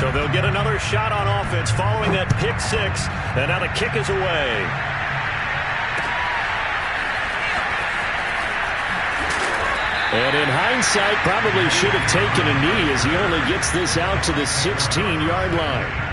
So they'll get another shot on offense following that pick six. And now the kick is away. And in hindsight, probably should have taken a knee as he only gets this out to the 16-yard line.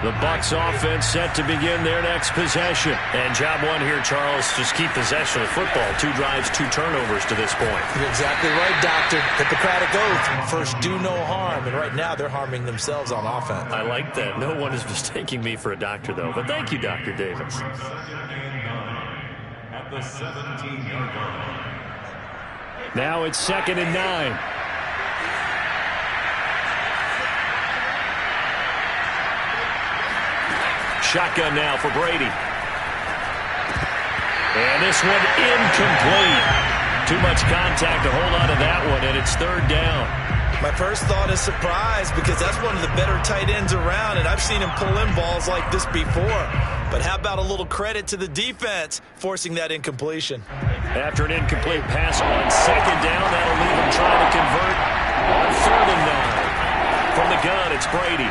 The Bucs offense set to begin their next possession. And job one here, Charles, just keep possession of the football. 2 drives, 2 turnovers to this point. You're exactly right, Doctor. Hippocratic oath. First, do no harm. And right now, they're harming themselves on offense. I like that. No one is mistaking me for a doctor, though. But thank you, Dr. Davis. At the 17-yard line. Now it's 2nd and 9. Shotgun now for Brady. And this one incomplete. Too much contact to hold on to that one, and it's 3rd down. My first thought is surprise because that's one of the better tight ends around, and I've seen him pull in balls like this before. But how about a little credit to the defense forcing that incompletion? After an incomplete pass on 2nd down, that'll leave him trying to convert on 3rd and 9. From the gun, it's Brady.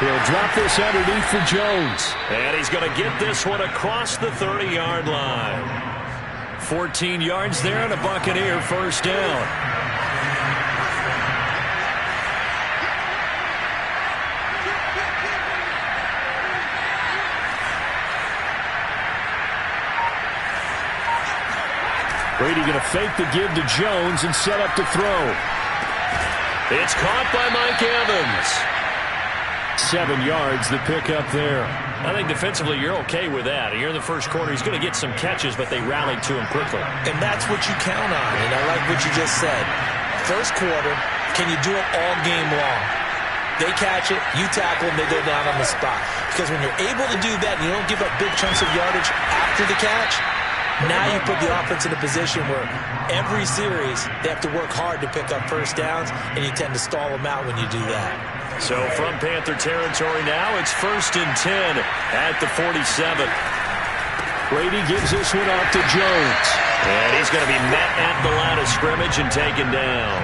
He'll drop this underneath for Jones. And he's going to get this one across the 30-yard line. 14 yards there and a Buccaneer first down. Brady going to fake the give to Jones and set up to throw. It's caught by Mike Evans. 7 yards, the pickup there. I think defensively you're okay with that. Here in the first quarter, he's going to get some catches, but they rallied to him quickly. And that's what you count on, and I like what you just said. First quarter, can you do it all game long? They catch it, you tackle them, they go down on the spot. Because when you're able to do that and you don't give up big chunks of yardage after the catch, now you put the offense in a position where every series they have to work hard to pick up first downs, and you tend to stall them out when you do that. So from Panther territory now, it's 1st and 10 at the 47. Brady gives this one off to Jones. And he's going to be met at the line of scrimmage and taken down.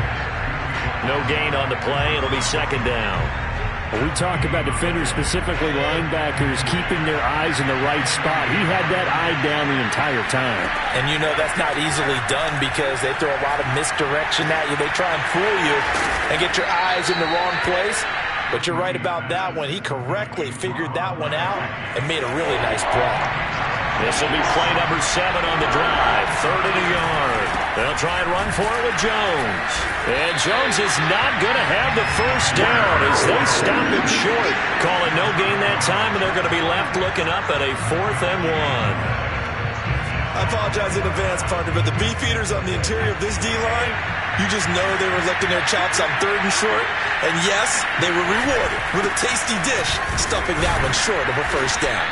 No gain on the play. It'll be 2nd down. When we talk about defenders, specifically linebackers, keeping their eyes in the right spot. He had that eye down the entire time. And you know that's not easily done because they throw a lot of misdirection at you. They try and fool you and get your eyes in the wrong place. But you're right about that one. He correctly figured that one out and made a really nice play. This will be play number 7 on the drive. 3rd and a yard. They'll try and run for it with Jones. And Jones is not going to have the first down as they stop him short. Calling no gain that time, and they're going to be left looking up at a 4th and 1. I apologize in advance, partner, but the beefeaters on the interior of this D-line, you just know they were licking their chops on 3rd and short. And yes, they were rewarded with a tasty dish, stuffing that one short of a first down.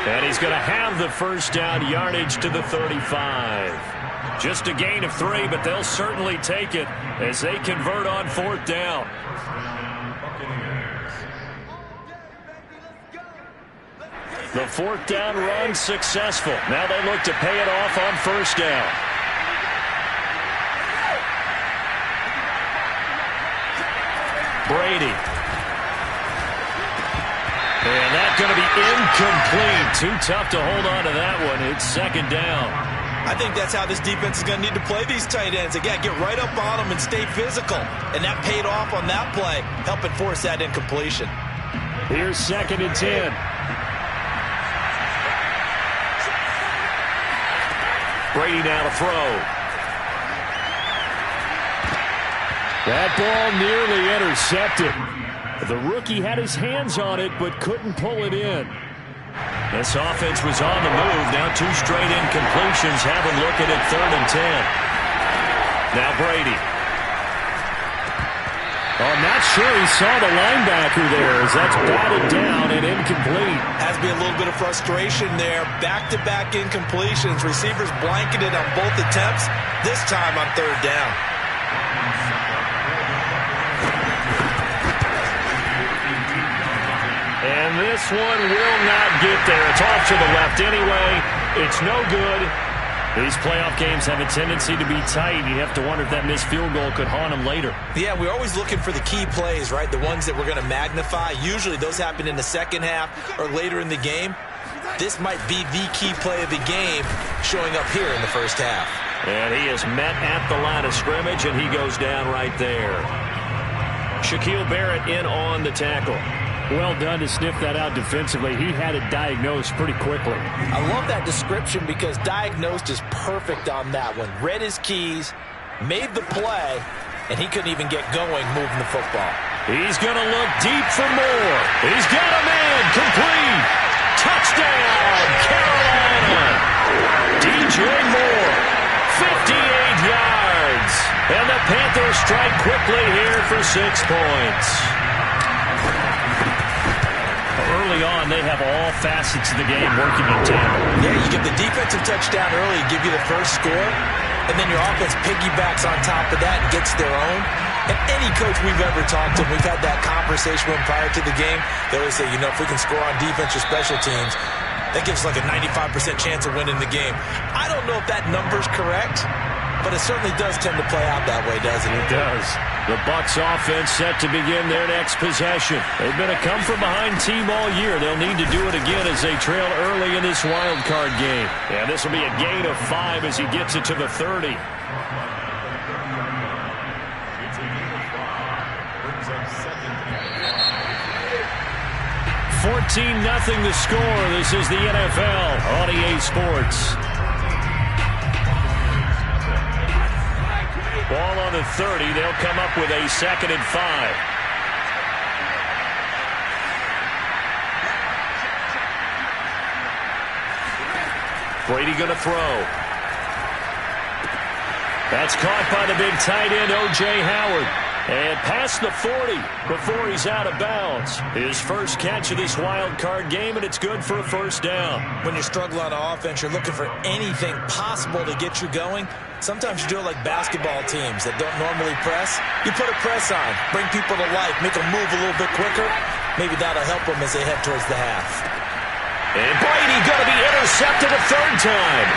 And he's going to have the first down, yardage to the 35. Just a gain of 3, but they'll certainly take it as they convert on 4th down. The 4th down run successful. Now they look to pay it off on 1st down. Brady. And that's going to be Incomplete. Too tough to hold on to that one. It's second down. I think that's how this defense is going to need to play these tight ends. Again, get right up on them and stay physical. And that paid off on that play, helping force that incompletion. Here's second and 10. Brady now to throw. That ball nearly intercepted. The rookie had his hands on it but couldn't pull it in. This offense was on the move. Now 2 straight incompletions have them looking at 3rd and 10. Now Brady. Oh, I'm not sure he saw the linebacker there as that's batted down and incomplete. Has to be a little bit of frustration there. Back-to-back incompletions. Receivers blanketed on both attempts. This time on 3rd down. And this one will not get there. It's off to the left anyway. It's no good. These playoff games have a tendency to be tight. You have to wonder if that missed field goal could haunt them later. Yeah, we're always looking for the key plays, right? The ones that we're going to magnify. Usually those happen in the second half or later in the game. This might be the key play of the game showing up here in the first half. And he is met at the line of scrimmage, and he goes down right there. Shaquille Barrett in on the tackle. Well done to sniff that out defensively. He had it diagnosed pretty quickly. I love that description because diagnosed is perfect on that one. Read his keys, made the play, and he couldn't even get going moving the football. He's going to look deep for more. He's got a man. Complete. Touchdown, Carolina. DJ Moore, 58 yards. And the Panthers strike quickly here for 6 points. Early on, they have all facets of the game working in tandem. Yeah, you get the defensive touchdown early, give you the first score, and then your offense piggybacks on top of that and gets their own. And any coach we've ever talked to, we've had that conversation with prior to the game, they always say, you know, if we can score on defense or special teams, that gives us like a 95% chance of winning the game. I don't know if that number's correct, but it certainly does tend to play out that way, doesn't it? It does. The Bucs offense set to begin their next possession. They've been a come-from-behind team all year. They'll need to do it again as they trail early in this wild card game. And this will be a gain of 5 as he gets it to the 30. 14-0 the score. This is the NFL on EA Sports. Ball on the 30. They'll come up with a 2nd and 5. Brady going to throw. That's caught by the big tight end, O.J. Howard. And past the 40 before he's out of bounds. His first catch of this wild card game, and it's good for a first down. When you struggle on offense, you're looking for anything possible to get you going. Sometimes you do it like basketball teams that don't normally press. You put a press on, bring people to life, make them move a little bit quicker. Maybe that'll help them as they head towards the half. And Brady going to be intercepted a 3rd time.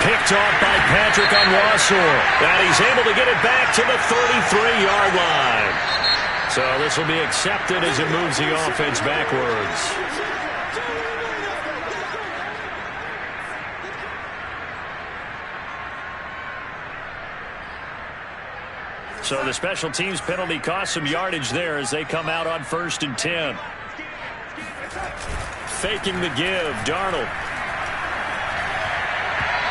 Picked off by Patrick Onwuasor. And he's able to get it back to the 33-yard line. So this will be accepted as it moves the offense backwards. So the special teams penalty cost some yardage there as they come out on 1st and 10. Faking the give, Darnold.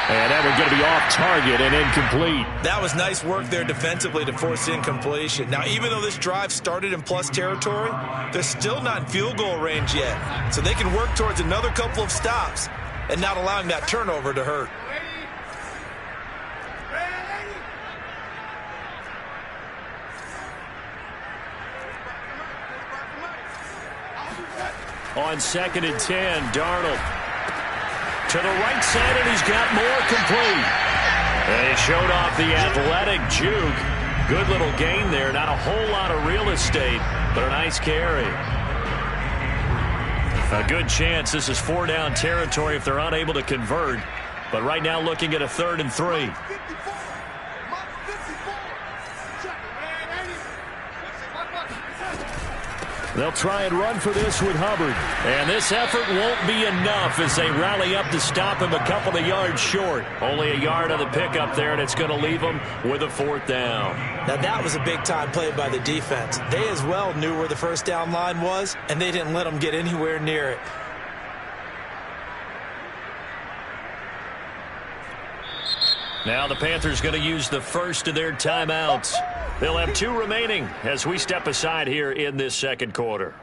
And that one's going to be off target and incomplete. That was nice work there defensively to force incompletion. Now, even though this drive started in plus territory, they're still not in field goal range yet. So they can work towards another couple of stops and not allowing that turnover to hurt. On 2nd and 10, Darnold. To the right side, and he's got more complete. And he showed off the athletic juke. Good little gain there. Not a whole lot of real estate, but a nice carry. A good chance this is 4-down territory if they're unable to convert. But right now looking at a 3rd and 3. They'll try and run for this with Hubbard. And this effort won't be enough as they rally up to stop him a couple of yards short. Only a yard on the pickup there, and it's going to leave them with a 4th down. Now, that was a big-time play by the defense. They as well knew where the first down line was, and they didn't let them get anywhere near it. Now the Panthers going to use the first of their timeouts. They'll have 2 remaining as we step aside here in this second quarter.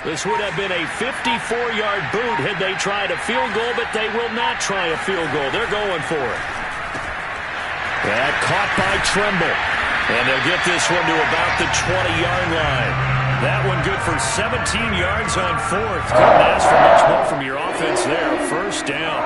This would have been a 54-yard boot had they tried a field goal, but they will not try a field goal. They're going for it. That caught by Trimble. And they'll get this one to about the 20-yard line. That one good for 17 yards on 4th. Couldn't ask for much more from your offense there. First down.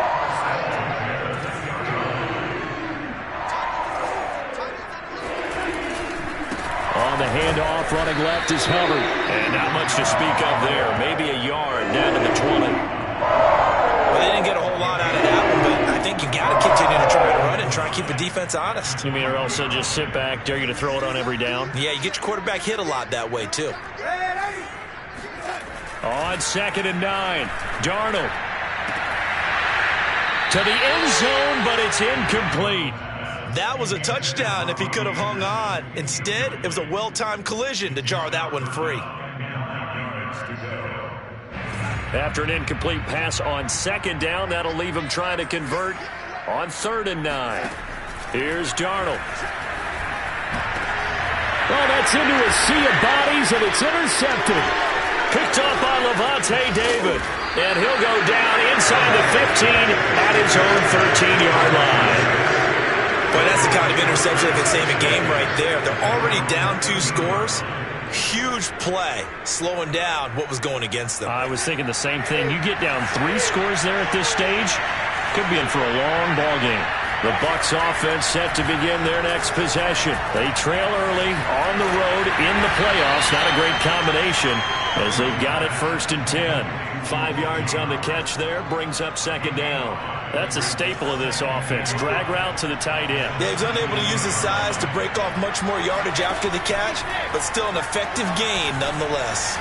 On the handoff, running left is Hubbard. And not much to speak of there. Maybe a yard down to the 20. Well, they didn't get a whole lot out of that one, but I think you got to continue to try and run it and try and keep the defense honest. You mean or else they'll just sit back, dare you to throw it on every down? Yeah, you get your quarterback hit a lot that way, too. On 2nd and 9, Darnold. To the end zone, but it's incomplete. That was a touchdown if he could have hung on. Instead, it was a well-timed collision to jar that one free. After an incomplete pass on 2nd down, that'll leave him trying to convert on 3rd and 9. Here's Darnold. Well, that's into a sea of bodies, and it's intercepted. Picked up by Levante David. And he'll go down inside the 15 at his own 13-yard line. Boy, that's the kind of interception that can save a game right there. They're already down 2 scores. Huge play, slowing down what was going against them. I was thinking the same thing. You get down 3 scores there at this stage, could be in for a long ball game. The Bucs offense set to begin their next possession. They trail early on the road in the playoffs. Not a great combination as they've got it 1st and 10. 5 yards on the catch there, brings up 2nd down. That's a staple of this offense. Drag route to the tight end. Yeah, he's unable to use his size to break off much more yardage after the catch, but still an effective gain nonetheless.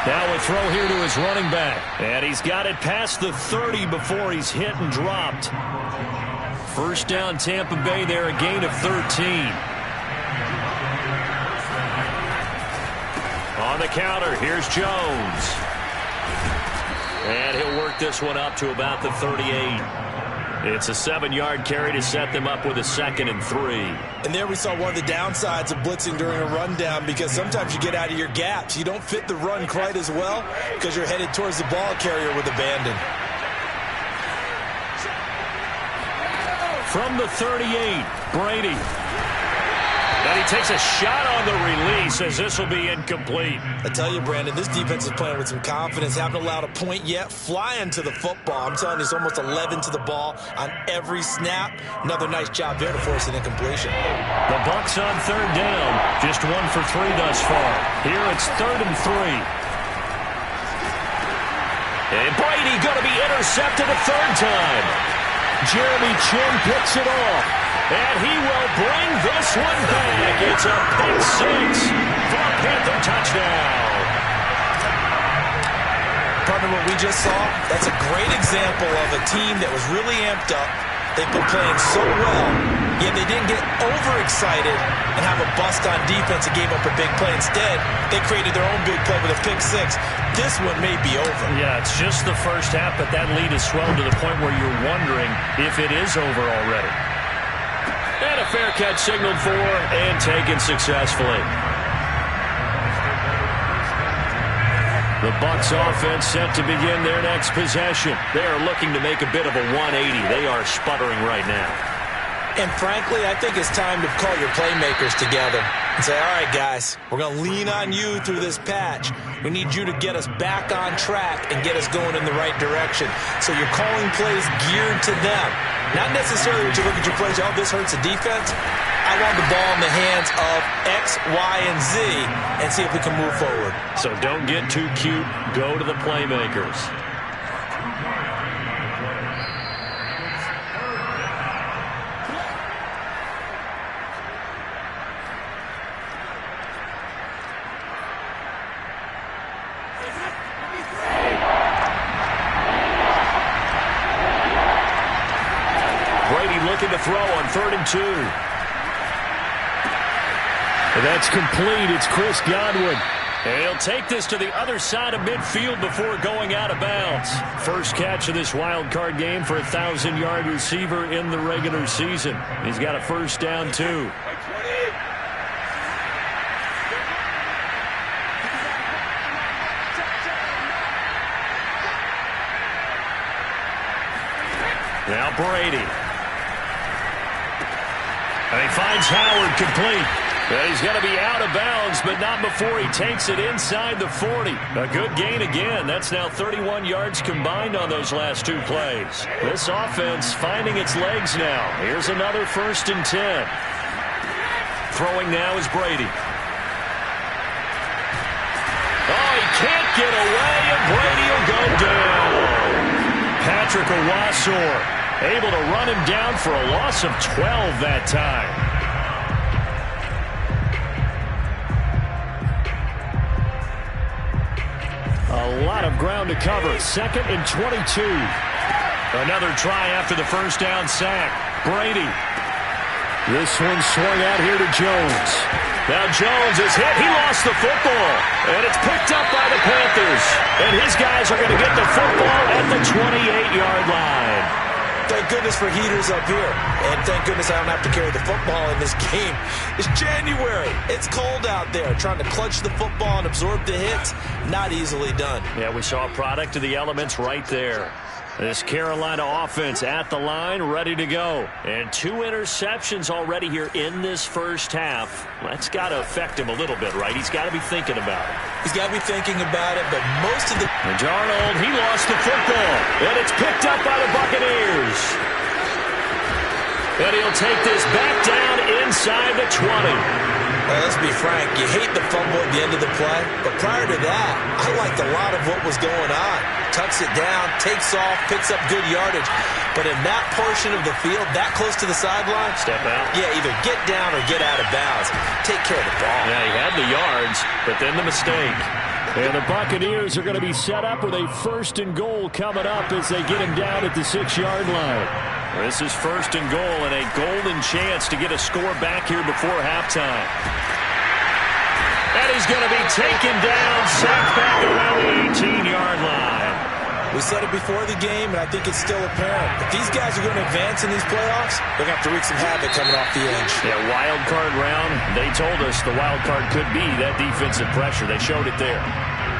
Now a throw here to his running back. And he's got it past the 30 before he's hit and dropped. First down Tampa Bay there, a gain of 13. On the counter, here's Jones. And he'll work this one up to about the 38. It's a 7-yard carry to set them up with a 2nd and 3. And there we saw one of the downsides of blitzing during a rundown, because sometimes you get out of your gaps. You don't fit the run quite as well because you're headed towards the ball carrier with abandon. From the 38, Brady. And he takes a shot on the release as this will be incomplete. I tell you, Brandon, this defense is playing with some confidence. Haven't allowed a point yet. Flying to the football. I'm telling you, it's almost 11 to the ball on every snap. Another nice job there to force an incompletion. The Bucs on 3rd down. Just 1 for 3 thus far. Here it's 3rd and 3. And Brady going to be intercepted a 3rd time. Jeremy Chin picks it off. And he will bring this one back. It's a pick 6 for a Panther touchdown. Partner, what we just saw, that's a great example of a team that was really amped up. They've been playing so well, yet they didn't get overexcited and have a bust on defense and gave up a big play. Instead, they created their own big play with a pick 6. This one may be over. Yeah, it's just the first half, but that lead is swelled to the point where you're wondering if it is over already. And a fair catch signaled for and taken successfully. The Bucs offense set to begin their next possession. They are looking to make a bit of a 180. They are sputtering right now. And frankly, I think it's time to call your playmakers together and say, all right, guys, we're going to lean on you through this patch. We need you to get us back on track and get us going in the right direction. So you're calling plays geared to them. Not necessarily when you look at your plays, oh, this hurts the defense. I want the ball in the hands of X, Y, and Z and see if we can move forward. So don't get too cute. Go to the playmakers. Brady looking to throw on 3rd and 2. That's complete. It's Chris Godwin. And he'll take this to the other side of midfield before going out of bounds. First catch of this wild card game for a 1,000-yard receiver in the regular season. He's got a first down, too. Now Brady. And he finds Howard complete. He's going to be out of bounds, but not before he takes it inside the 40. A good gain again. That's now 31 yards combined on those last 2 plays. This offense finding its legs now. Here's another 1st and 10. Throwing now is Brady. Oh, he can't get away, and Brady will go down. Patrick Owasor able to run him down for a loss of 12 that time. A lot of ground to cover. 2nd and 22. Another try after the first down sack. Brady. This one swung out here to Jones. Now Jones is hit. He lost the football. And it's picked up by the Panthers. And his guys are going to get the football at the 28-yard line. Thank goodness for heaters up here. And thank goodness I don't have to carry the football in this game. It's January. It's cold out there. Trying to clutch the football and absorb the hits, not easily done. Yeah, we saw a product of the elements right there. This Carolina offense at the line, ready to go. And 2 interceptions already here in this first half. That's got to affect him a little bit, right? He's got to be thinking about it. He's got to be thinking about it, but most of the... And Darnold, he lost the football. And it's picked up by the Buccaneers. And he'll take this back down inside the 20. Well, let's be frank. You hate the fumble at the end of the play. But prior to that, I liked a lot of what was going on. Tucks it down, takes off, picks up good yardage. But in that portion of the field, that close to the sideline, step out. Yeah, either get down or get out of bounds. Take care of the ball. Yeah, he had the yards, but then the mistake. And the Buccaneers are going to be set up with a 1st and goal coming up as they get him down at the 6-yard line. This is 1st and goal and a golden chance to get a score back here before halftime. And he's going to be taken down, sacked back around the 18-yard line. We said it before the game, and I think it's still apparent. If these guys are going to advance in these playoffs, they're going to have to wreak some havoc coming off the edge. Yeah, wild card round, they told us the wild card could be that defensive pressure. They showed it there.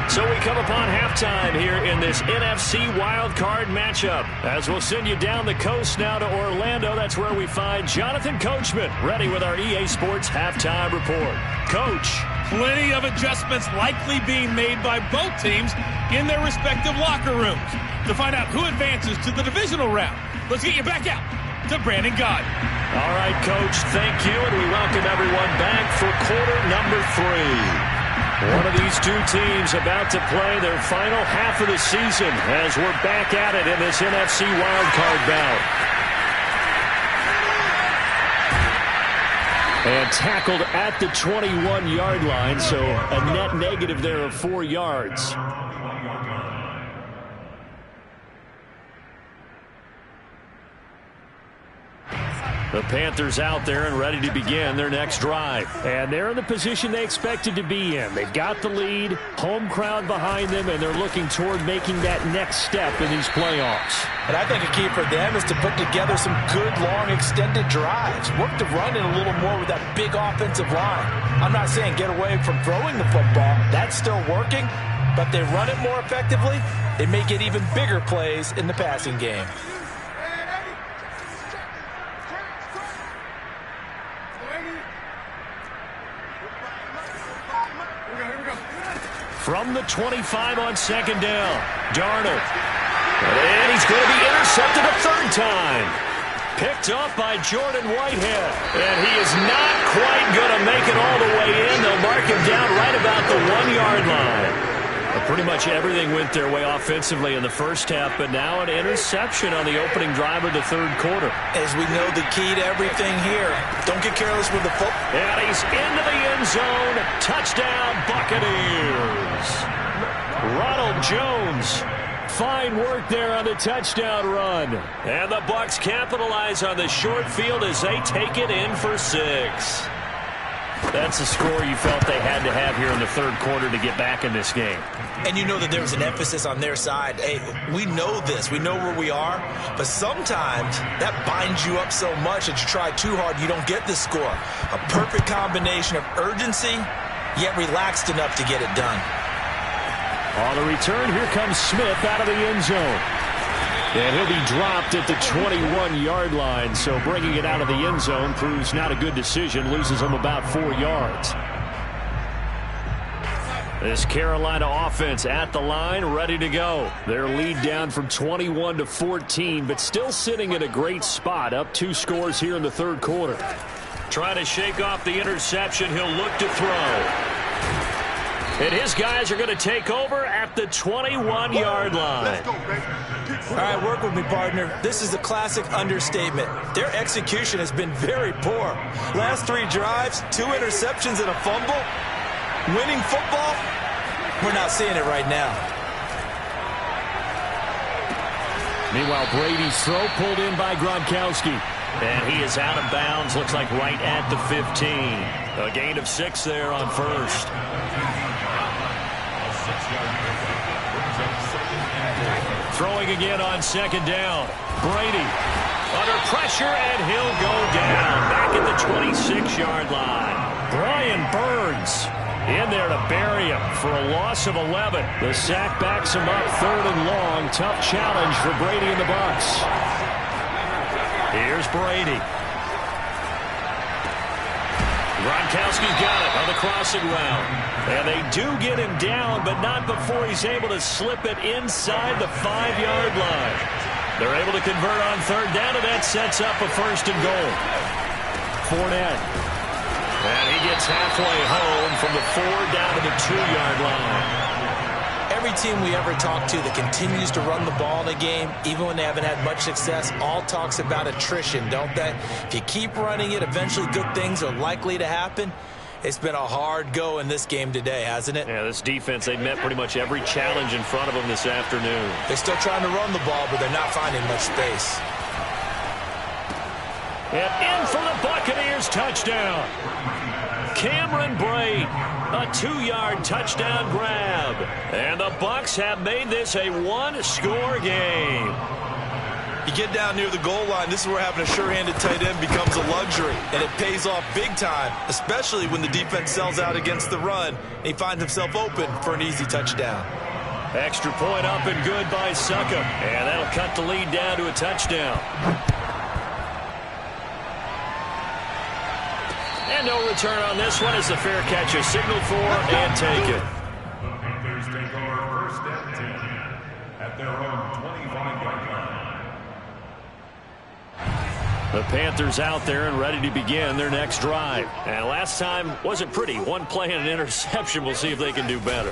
So we come upon halftime here in this NFC wild card matchup. As we'll send you down the coast now to Orlando, that's where we find Jonathan Coachman, ready with our EA Sports halftime report. Coach. Plenty of adjustments likely being made by both teams in their respective locker rooms. To find out who advances to the divisional round, let's get you back out to Brandon Gaudin. All right, Coach, thank you, and we welcome everyone back for quarter number 3. One of these 2 teams about to play their final half of the season as we're back at it in this NFC wildcard bout. And tackled at the 21-yard line, so a net negative there of 4 yards. The Panthers out there and ready to begin their next drive. And they're in the position they expected to be in. They've got the lead, home crowd behind them, and they're looking toward making that next step in these playoffs. And I think a key for them is to put together some good, long, extended drives. Work the run in a little more with that big offensive line. I'm not saying get away from throwing the football. That's still working. But they run it more effectively, they may get even bigger plays in the passing game. From the 25 on second down, Darnold. And he's going to be intercepted a third time. Picked off by Jordan Whitehead. And he is not quite going to make it all the way in. They'll mark him down right about the 1-yard line. Pretty much everything went their way offensively in the first half, but now an interception on the opening drive of the third quarter. As we know, the key to everything here, don't get careless with the football. And he's into the end zone. Touchdown, Buccaneers. Ronald Jones. Fine work there on the touchdown run. And the Bucs capitalize on the short field as they take it in for 6. That's the score you felt they had to have here in the third quarter to get back in this game. And you know that there was an emphasis on their side. Hey, we know this. We know where we are. But sometimes that binds you up so much that you try too hard, you don't get the score. A perfect combination of urgency, yet relaxed enough to get it done. On the return, here comes Smith out of the end zone. And he'll be dropped at the 21-yard line, so bringing it out of the end zone proves not a good decision, loses him about 4 yards. This Carolina offense at the line, ready to go. Their lead down from 21 to 14, but still sitting in a great spot, up 2 scores here in the third quarter. Trying to shake off the interception, he'll look to throw. And his guys are going to take over at the 21-yard line. All right, work with me, partner. This is a classic understatement. Their execution has been very poor. Last 3 drives, 2 interceptions and a fumble. Winning football? We're not seeing it right now. Meanwhile, Brady's throw pulled in by Gronkowski. And he is out of bounds, looks like right at the 15. A gain of 6 there on first. Throwing again on second down. Brady under pressure, and he'll go down back at the 26-yard line. Brian Burns in there to bury him for a loss of 11. The sack backs him up, 3rd and long. Tough challenge for Brady and the Bucs. Here's Brady. Gronkowski's got it on the crossing route. And they do get him down, but not before he's able to slip it inside the 5-yard line. They're able to convert on 3rd down, and that sets up a 1st and goal. Fournette. And he gets halfway home from the 4 down to the 2-yard line. Every team we ever talk to that continues to run the ball in a game, even when they haven't had much success, all talks about attrition, don't they? If you keep running it, eventually good things are likely to happen. It's been a hard go in this game today, hasn't it? Yeah, this defense, they met pretty much every challenge in front of them this afternoon. They're still trying to run the ball, but they're not finding much space. And in for the Buccaneers touchdown. Cameron Brate, a 2-yard touchdown grab. And the Bucs have made this a 1-score game. You get down near the goal line, this is where having a sure-handed tight end becomes a luxury, and it pays off big time, especially when the defense sells out against the run, and he finds himself open for an easy touchdown. Extra point up and good by Succop, and that'll cut the lead down to a touchdown. And no return on this one as the fair catch is signaled for and taken. The Panthers take over 1st and 10 at their own 25-yard line. The Panthers out there and ready to begin their next drive. And last time wasn't pretty. 1 play and an interception. We'll see if they can do better.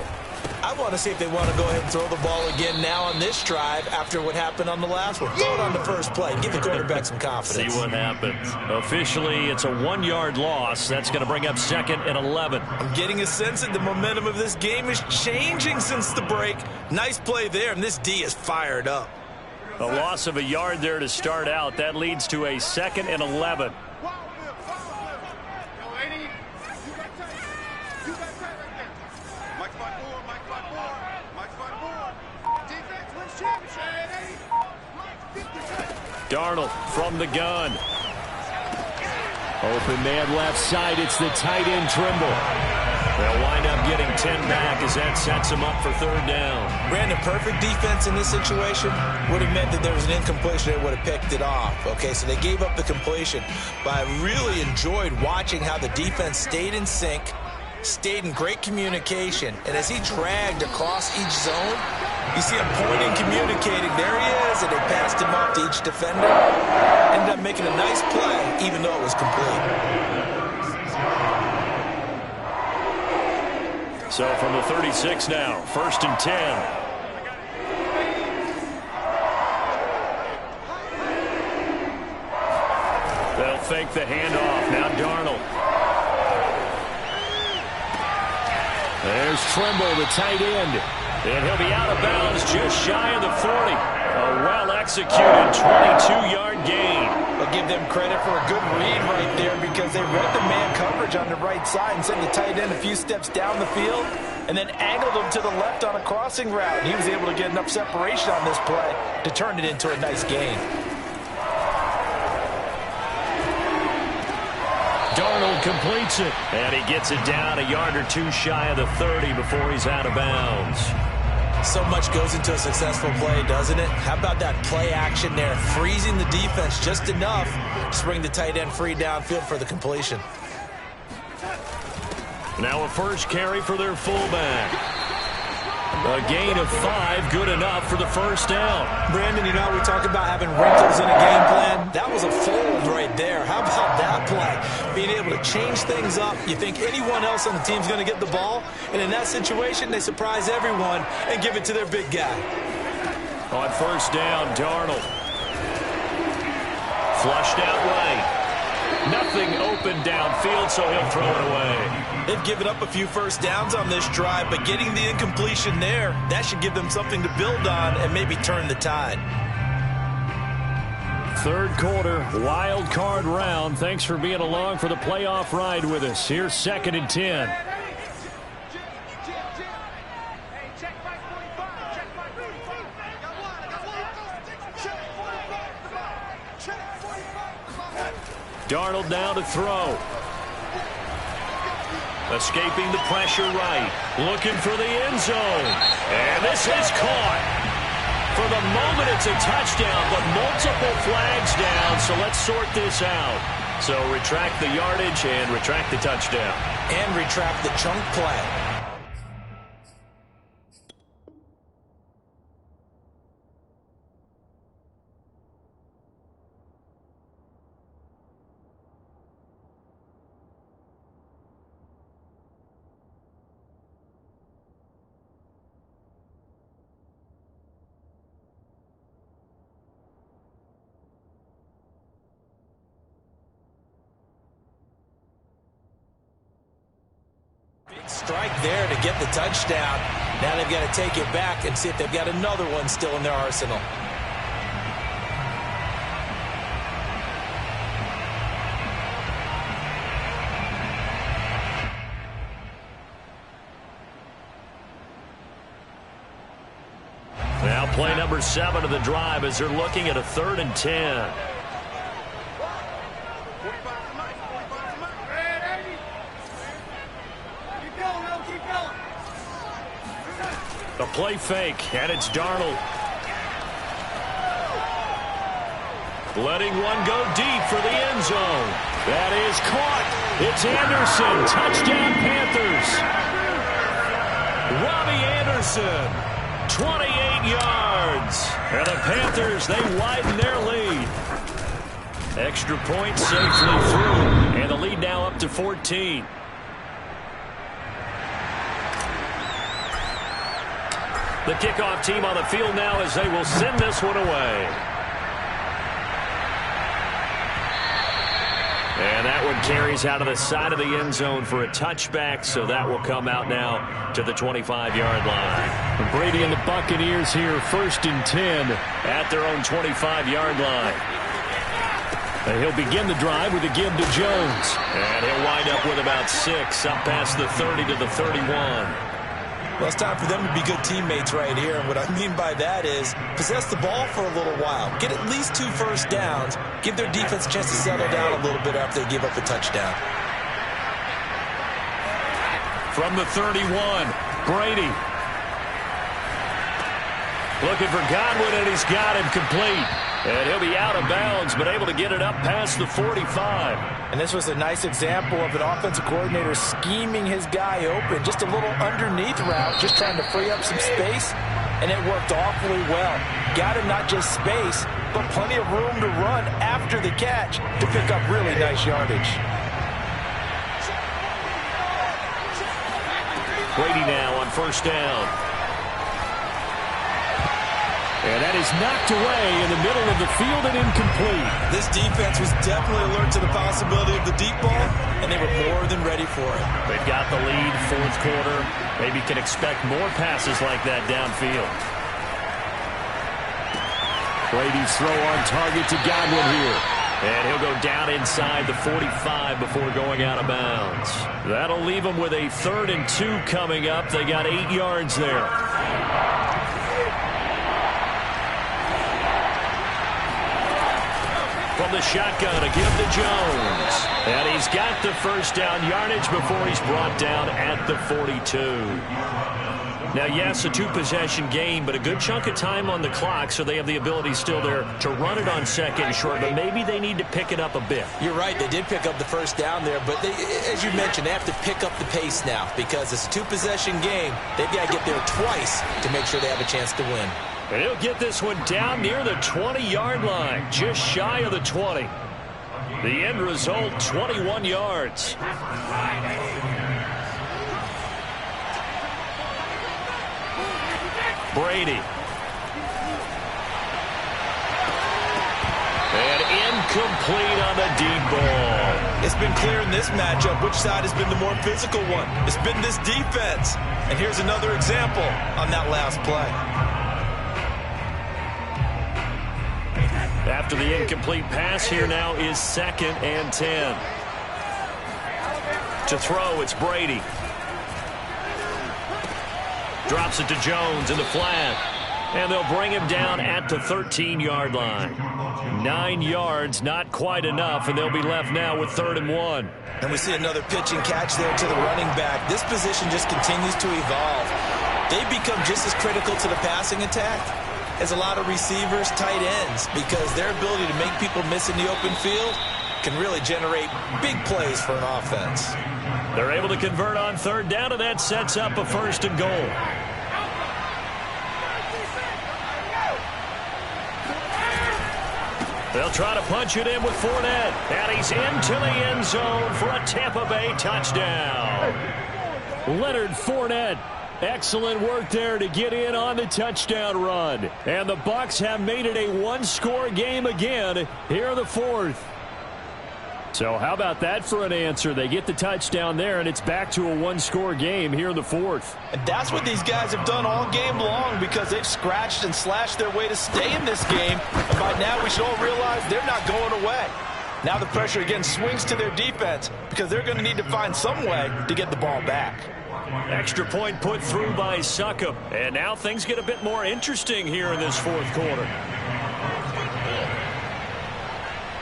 I want to see if they want to go ahead and throw the ball again now on this drive after what happened on the last one. Throw it on the first play. Give the quarterback some confidence. See what happens. Officially, it's a 1-yard loss. That's going to bring up 2nd and 11. I'm getting a sense that the momentum of this game is changing since the break. Nice play there, and this D is fired up. A loss of a yard there to start out. That leads to a 2nd and 11. Darnold from the gun. Open man left side. It's the tight end Trimble. They'll wind up getting 10 back as that sets them up for 3rd down. Brandon, perfect defense in this situation would have meant that there was an incompletion that would have picked it off. Okay, so they gave up the completion. But I really enjoyed watching how the defense stayed in sync, stayed in great communication. And as he dragged across each zone, you see him pointing, communicating. There he is, and they passed him off to each defender. Ended up making a nice play, even though it was complete. So from the 36 now, 1st and 10. They'll fake the handoff. Now Darnold. There's Trimble, the tight end. And he'll be out of bounds just shy of the 40. A well-executed 22-yard gain. I'll give them credit for a good read right there because they read the man coverage on the right side and sent the tight end a few steps down the field and then angled him to the left on a crossing route. He was able to get enough separation on this play to turn it into a nice gain. Darnold completes it, and he gets it down a yard or two shy of the 30 before he's out of bounds. So much goes into a successful play, doesn't it? How about that play action there, freezing the defense just enough to bring the tight end free downfield for the completion. Now a first carry for their fullback. A gain of 5, good enough for the first down. Brandon, you know, we talk about having wrinkles in a game plan. That was a fold right there. How about that play? Being able to change things up. You think anyone else on the team's going to get the ball, and in that situation, they surprise everyone and give it to their big guy. On first down, Darnold. Flushed out right. Nothing open downfield, so he'll throw it away. They've given up a few first downs on this drive, but getting the incompletion there, that should give them something to build on and maybe turn the tide. Third quarter, wild card round. Thanks for being along for the playoff ride with us. Here's 2nd and 10. Darnold now to throw. Escaping the pressure right. Looking for the end zone. And this is caught. For the moment, it's a touchdown, but multiple flags down, so let's sort this out. So retract the yardage and retract the touchdown. And retract the chunk play. Strike there to get the touchdown. Now they've got to take it back and see if they've got another one still in their arsenal. Now play number 7 of the drive as they're looking at a 3rd and 10. A play fake, and it's Darnold. Letting one go deep for the end zone. That is caught. It's Anderson. Touchdown, Panthers. Robbie Anderson, 28 yards. And the Panthers, they widen their lead. Extra point safely through, and the lead now up to 14. The kickoff team on the field now as they will send this one away. And that one carries out of the side of the end zone for a touchback, so that will come out now to the 25-yard line. Brady and the Buccaneers here, 1st and 10 at their own 25-yard line. And he'll begin the drive with a give to Jones. And he'll wind up with about 6 up past the 30 to the 31. Well, it's time for them to be good teammates right here. And what I mean by that is possess the ball for a little while. Get at least 2 first downs. Give their defense a chance to settle down a little bit after they give up a touchdown. From the 31, Brady. Looking for Godwin, and he's got him complete. And he'll be out of bounds, but able to get it up past the 45. And this was a nice example of an offensive coordinator scheming his guy open. Just a little underneath route, just trying to free up some space. And it worked awfully well. Got him not just space, but plenty of room to run after the catch to pick up really nice yardage. Brady now on first down. And that is knocked away in the middle of the field and incomplete. This defense was definitely alert to the possibility of the deep ball, and they were more than ready for it. They've got the lead, fourth quarter. Maybe can expect more passes like that downfield. Brady's throw on target to Godwin here. And he'll go down inside the 45 before going out of bounds. That'll leave them with a 3rd and 2 coming up. They got 8 yards there. From the shotgun, a give to Jones. And he's got the first down yardage before he's brought down at the 42. Now, yes, a 2-possession game, but a good chunk of time on the clock, so they have the ability still there to run it on 2nd and short, but maybe they need to pick it up a bit. You're right. They did pick up the first down there, but they, as you mentioned, they have to pick up the pace now because it's a 2-possession game. They've got to get there twice to make sure they have a chance to win. And he'll get this one down near the 20-yard line, just shy of the 20. The end result, 21 yards. Brady. And incomplete on the deep ball. It's been clear in this matchup which side has been the more physical one. It's been this defense. And here's another example on that last play. After the incomplete pass, here now is 2nd and 10. To throw, it's Brady. Drops it to Jones in the flat. And they'll bring him down at the 13-yard line. 9 yards, not quite enough, and they'll be left now with 3rd and 1. And we see another pitch and catch there to the running back. This position just continues to evolve. They become just as critical to the passing attack as a lot of receivers, tight ends, because their ability to make people miss in the open field can really generate big plays for an offense. They're able to convert on 3rd down, and that sets up a 1st and goal. They'll try to punch it in with Fournette, and he's into the end zone for a Tampa Bay touchdown. Leonard Fournette. Excellent work there to get in on the touchdown run. And the Bucs have made it a 1-score game again here in the 4th. So how about that for an answer? They get the touchdown there, and it's back to a 1-score game here in the 4th. And that's what these guys have done all game long because they've scratched and slashed their way to stay in this game. And by now we should all realize they're not going away. Now the pressure again swings to their defense because they're going to need to find some way to get the ball back. Extra point put through by Succop. And now things get a bit more interesting here in this 4th quarter.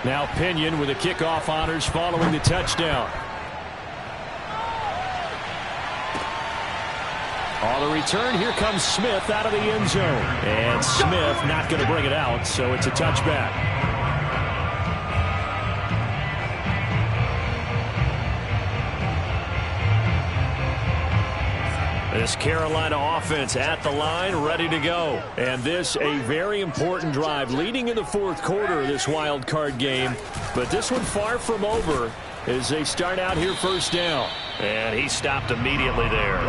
Now Pinion with the kickoff honors following the touchdown. On the return, here comes Smith out of the end zone. And Smith not going to bring it out, so it's a touchback. This Carolina offense at the line, ready to go. And this a very important drive leading in the 4th quarter of this wild card game. But this one far from over as they start out here 1st down. And he stopped immediately there.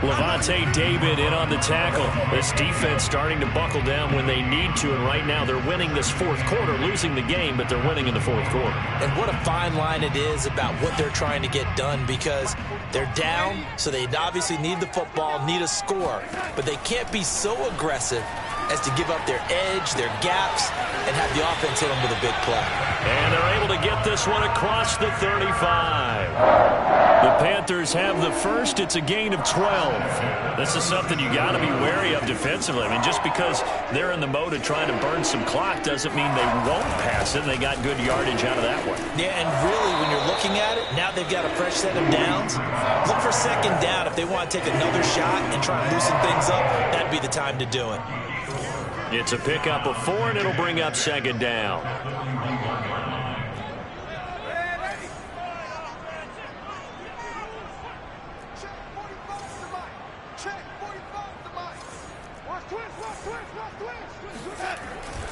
Levante David in on the tackle. This defense starting to buckle down when they need to, and right now they're winning this 4th quarter, losing the game, but they're winning in the 4th quarter. And what a fine line it is about what they're trying to get done because they're down, so they obviously need the football, need a score, but they can't be so aggressive as to give up their edge, their gaps, and have the offense hit them with a big play. And they're able to get this one across the 35. The Panthers have the first. It's a gain of 12. This is something you got to be wary of defensively. I mean, just because they're in the mode of trying to burn some clock doesn't mean they won't pass it. They got good yardage out of that one. Yeah, and really, when you're looking at it, now they've got a fresh set of downs. Look for 2nd down. If they want to take another shot and try and loosen things up, that'd be the time to do it. It's a pickup of 4, and it'll bring up second down.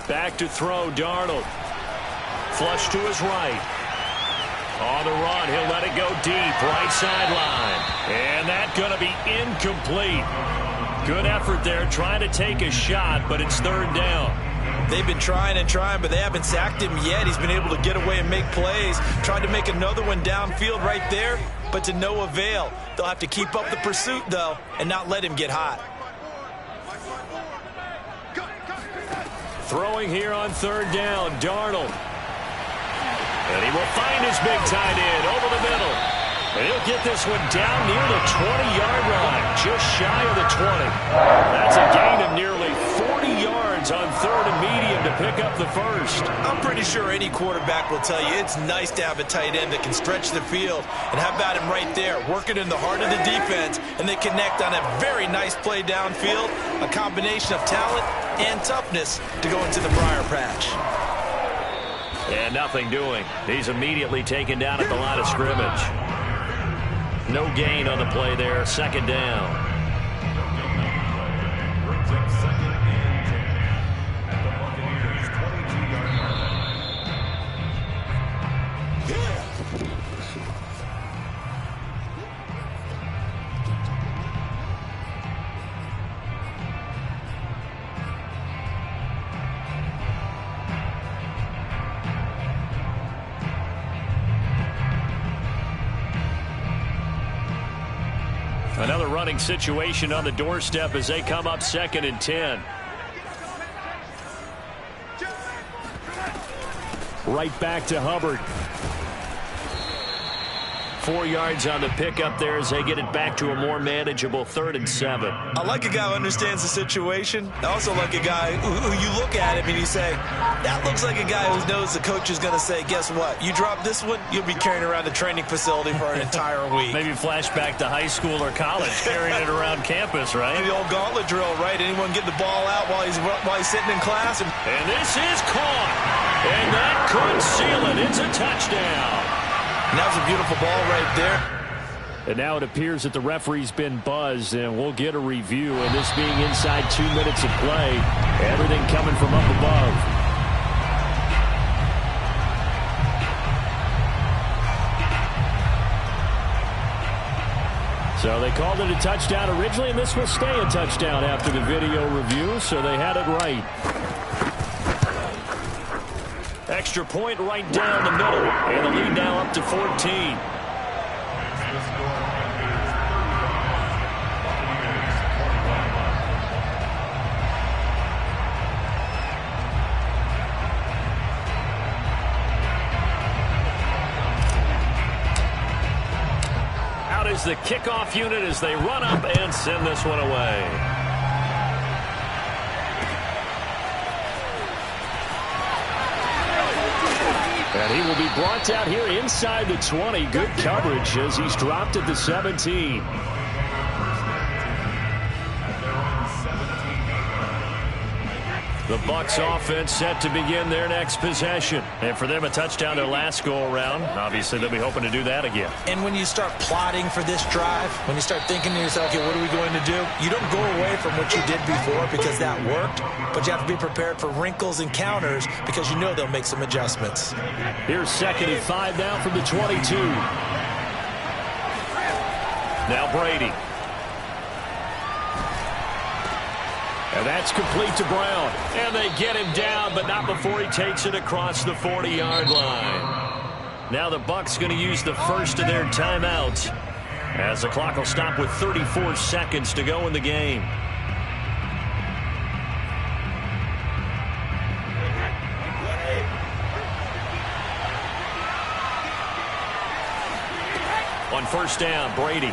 Back to throw, Darnold. Flush to his right. On the run, he'll let it go deep, right sideline. And that's going to be incomplete. Good effort there, trying to take a shot, but it's third down. They've been trying and trying, but they haven't sacked him yet. He's been able to get away and make plays. Tried to make another one downfield right there, but to no avail. They'll have to keep up the pursuit, though, and not let him get hot. Throwing here on third down, Darnold. And he will find his big tight end over the middle. And he'll get this one down near the 20-yard line, just shy of the 20. That's a gain of nearly 40 yards on third and medium to pick up the first. I'm pretty sure any quarterback will tell you it's nice to have a tight end that can stretch the field. And how about him right there, working in the heart of the defense, and they connect on a very nice play downfield, a combination of talent and toughness to go into the briar patch. And nothing doing. He's immediately taken down at the line of scrimmage. No gain on the play there. Second down. Brings up second and 10 at the Buccaneers' 22-yard line. Another running situation on the doorstep as they come up second and 10. Right back to Hubbard. 4 yards on the pickup there as they get it back to a more manageable 3rd and 7. I like a guy who understands the situation. I also like a guy who you look at him and you say, that looks like a guy who knows the coach is going to say, guess what? You drop this one, you'll be carrying around the training facility for an entire week. Maybe flashback to high school or college, carrying it around campus, right? The old gauntlet drill, right? Anyone get the ball out while he's sitting in class? And this is caught. And that could seal it. It's a touchdown. And that was a beautiful ball right there. And now it appears that the referee's been buzzed, and we'll get a review. And this being inside 2 minutes of play, everything coming from up above. So they called it a touchdown originally, and this will stay a touchdown after the video review, so they had it right. Extra point right down the middle. And the lead now up to 14. Out is the kickoff unit as they run up and send this one away. And he will be brought down here inside the 20. Good coverage as he's dropped at the 17. The Bucs offense set to begin their next possession. And for them, a touchdown their last go-around. Obviously, they'll be hoping to do that again. And when you start plotting for this drive, when you start thinking to yourself, okay, what are we going to do? You don't go away from what you did before because that worked, but you have to be prepared for wrinkles and counters because you know they'll make some adjustments. Here's 2nd and 5 now from the 22. Now Brady. And that's complete to Brown. And they get him down, but not before he takes it across the 40-yard line. Now the Bucs going to use the first of their timeouts as the clock will stop with 34 seconds to go in the game. On first down, Brady.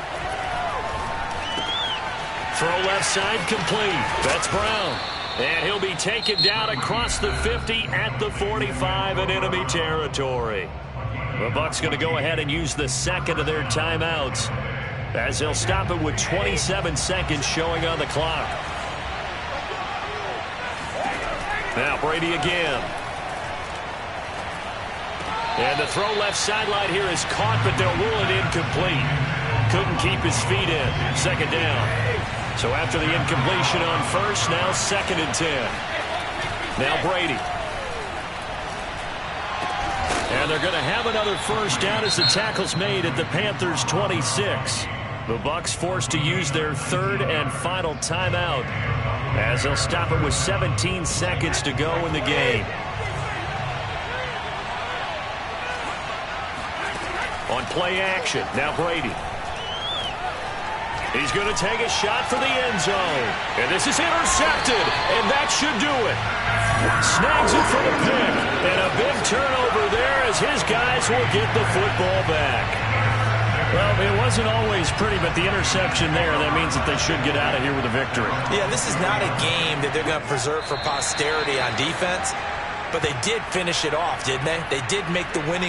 Throw left side complete. That's Brown. And he'll be taken down across the 50 at the 45 in enemy territory. The Bucs going to go ahead and use the second of their timeouts as they'll stop it with 27 seconds showing on the clock. Now Brady again. And the throw left sideline here is caught, but they'll rule it incomplete. Couldn't keep his feet in. Second down. So after the incompletion on first, now 2nd and 10. Now Brady. And they're going to have another first down as the tackle's made at the Panthers' 26. The Bucs forced to use their 3rd and final timeout as they'll stop it with 17 seconds to go in the game. On play action, now Brady. He's going to take a shot for the end zone. And this is intercepted, and that should do it. Snags it for the pick, and a big turnover there as his guys will get the football back. Well, it wasn't always pretty, but the interception there, that means that they should get out of here with a victory. Yeah, this is not a game that they're going to preserve for posterity on defense, but they did finish it off, didn't they? They did make the winning